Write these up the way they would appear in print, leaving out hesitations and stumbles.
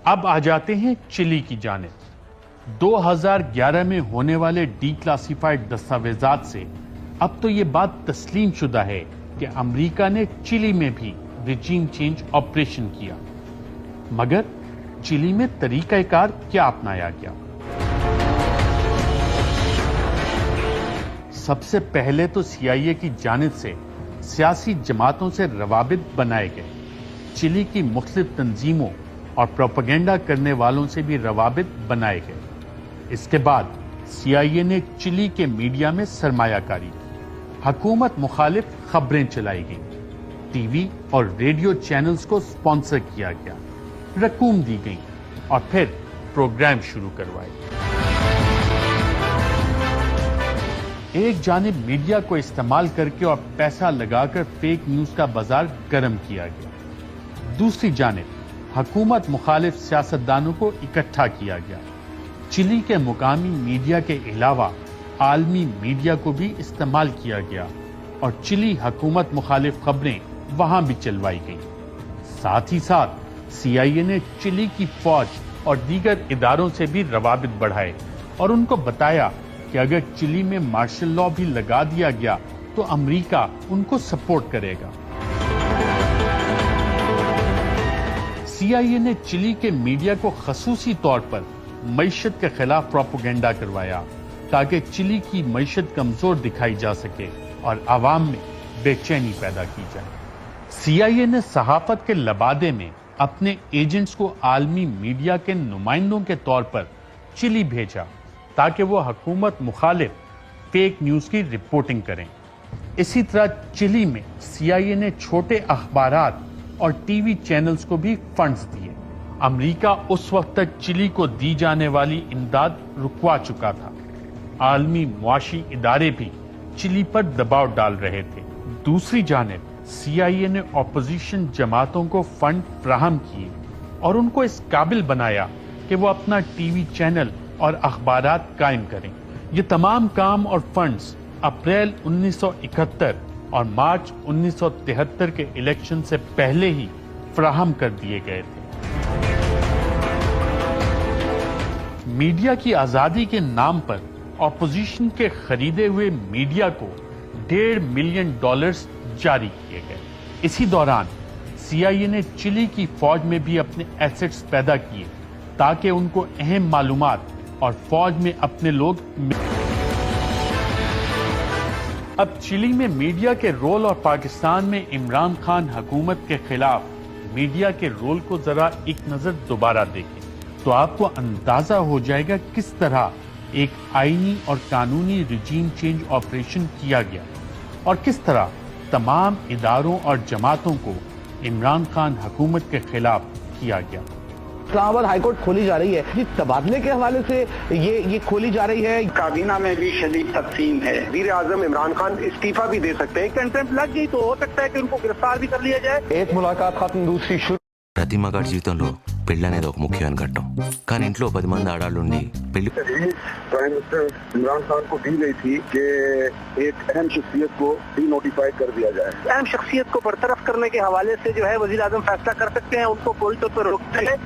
اب آ جاتے ہیں چلی کی جانب۔ 2011 میں ہونے والے ڈی کلاسیفائڈ دستاویزات سے اب تو یہ بات تسلیم شدہ ہے کہ امریکہ نے چلی میں بھی ریجیم چینج آپریشن کیا، مگر چلی میں طریقہ کار کیا اپنایا گیا؟ سب سے پہلے تو سی آئی اے کی جانب سے سیاسی جماعتوں سے روابط بنائے گئے، چلی کی مختلف تنظیموں اور پروپیگنڈا کرنے والوں سے بھی روابط بنائے گئے۔ اس کے بعد سی آئی اے نے چلی کے میڈیا میں سرمایہ کاری کی، حکومت مخالف خبریں چلائی گئیں، ٹی وی اور ریڈیو چینلز کو سپانسر کیا گیا، رقوم دی گئیں اور پھر پروگرام شروع کروائے۔ ایک جانب میڈیا کو استعمال کر کے اور پیسہ لگا کر فیک نیوز کا بازار گرم کیا گیا، دوسری جانب حکومت مخالف سیاستدانوں کو اکٹھا کیا گیا۔ چلی کے مقامی میڈیا کے علاوہ عالمی میڈیا کو بھی استعمال کیا گیا اور چلی حکومت مخالف خبریں وہاں بھی چلوائی گئیں۔ ساتھ ہی ساتھ سی آئی اے نے چلی کی فوج اور دیگر اداروں سے بھی روابط بڑھائے اور ان کو بتایا کہ اگر چلی میں مارشل لا بھی لگا دیا گیا تو امریکہ ان کو سپورٹ کرے گا۔ سی آئی اے نے چلی کے میڈیا کو خصوصی طور پر معیشت کے خلاف پروپیگنڈا کروایا تاکہ چلی کی معیشت کمزور دکھائی جا سکے اور عوام میں بے چینی پیدا کی جائے۔ سی آئی اے نے صحافت کے لبادے میں اپنے ایجنٹس کو عالمی میڈیا کے نمائندوں کے طور پر چلی بھیجا تاکہ وہ حکومت مخالف فیک نیوز کی رپورٹنگ کریں۔ اسی طرح چلی میں سی آئی اے نے چھوٹے اخبارات اور ٹی وی چینلز کو بھی فنڈز دیے۔ امریکہ اس وقت تک چلی کو دی جانے والی امداد رکوا چکا تھا۔ عالمی معاشی ادارے بھی چلی پر دباؤ ڈال رہے تھے۔ دوسری جانب سی آئی اے نے اپوزیشن جماعتوں کو فنڈ فراہم کیے اور ان کو اس قابل بنایا کہ وہ اپنا ٹی وی چینل اور اخبارات قائم کریں۔ یہ تمام کام اور فنڈز اپریل 1971 اور مارچ 1973 کے الیکشن سے پہلے ہی فراہم کر دیے گئے تھے۔ میڈیا کی آزادی کے نام پر اپوزیشن کے خریدے ہوئے میڈیا کو $1.5 ملین جاری کیے گئے۔ اسی دوران سی آئی اے نے چلی کی فوج میں بھی اپنے ایسٹس پیدا کیے تاکہ ان کو اہم معلومات اور فوج میں اپنے لوگ اب چلی میں میڈیا کے رول اور پاکستان میں عمران خان حکومت کے خلاف میڈیا کے رول کو ذرا ایک نظر دوبارہ دیکھیں تو آپ کو اندازہ ہو جائے گا کس طرح ایک آئینی اور قانونی ریجیم چینج آپریشن کیا گیا اور کس طرح تمام اداروں اور جماعتوں کو عمران خان حکومت کے خلاف کیا گیا۔ اسلام آباد ہائی کورٹ کھولی جا رہی ہے، جی تبادلے کے حوالے سے یہ کھولی جا رہی ہے۔ کابینہ میں بھی شدید تقسیم ہے۔ وزیر اعظم عمران خان استعفیٰ بھی دے سکتے ہیں۔ کنٹمپٹ لگ گئی تو ہو سکتا ہے کہ ان کو گرفتار بھی کر لیا جائے۔ ایک మలాఖాత్ ختم دوسری شروع۔ ప్రతి మగాడి జీవితంలో పెళ్లి అనేది ఒక ముఖ్యమైన ఘట్టం, కానీ ఇంట్లో 10 మంది ఆడాళ్ళు ఉండి పెళ్లి پرائم منسٹر عمران خان کو دی گئی تھی کہ ایک اہم شخصیت کو ڈی نوٹیفائی کر دیا جائے۔ اہم شخصیت کو برطرف کرنے کے حوالے سے جو ہے وزیر اعظم فیصلہ کر سکتے ہیں، ان کو کوئی طور پر روکتے ہیں۔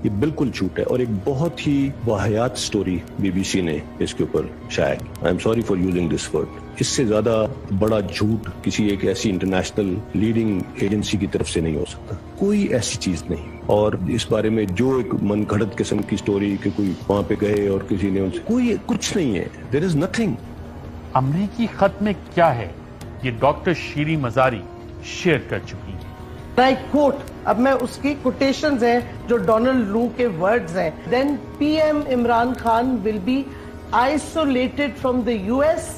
یہ بالکل جھوٹ ہے اور ایک بہت ہی واہیات سٹوری بی بی سی نے اس کے اوپر شائع کی۔ I am sorry for using this word. اس سے زیادہ بڑا جھوٹ کسی ایک ایسی انٹرنیشنل لیڈنگ ایجنسی کی طرف سے نہیں ہو سکتا، کوئی ایسی چیز نہیں۔ اور اس بارے میں جو ایک من گھڑت قسم کی سٹوری کہ کوئی وہاں پہ گئے اور کسی نے ان سے، کوئی کچھ نہیں ہے، دیر از نتھنگ۔ امریکی خط میں کیا ہے یہ ڈاکٹر شیری مزاری شیئر کر چکی ہیں۔ کوٹ اب میں اس کی کوٹیشنز ہیں جو ڈونلڈ لو کے ورڈز ہیں۔ Then P M Imran Khan will be isolated from the U S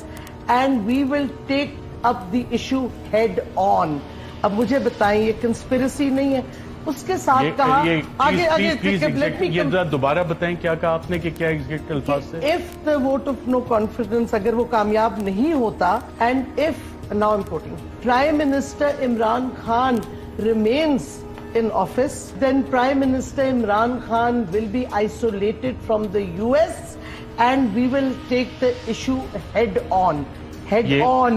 and we will take up the issue head on. اب مجھے بتائیں یہ کنسپیرسی نہیں ہے؟ اس کے ساتھ کہا یہ ذرا دوبارہ بتائیں کیا کہا آپ نے کہ کیا ایگزیکٹ الفاظ سے؟ if the vote of no confidence اگر وہ کامیاب نہیں ہوتا and if now I'm quoting Prime Minister Imran Khan remains in office, then Prime Minister Imran Khan will be isolated from the US and we will take the issue head on. head on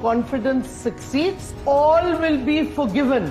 confidence succeeds, all will be forgiven.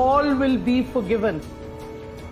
all will be forgiven.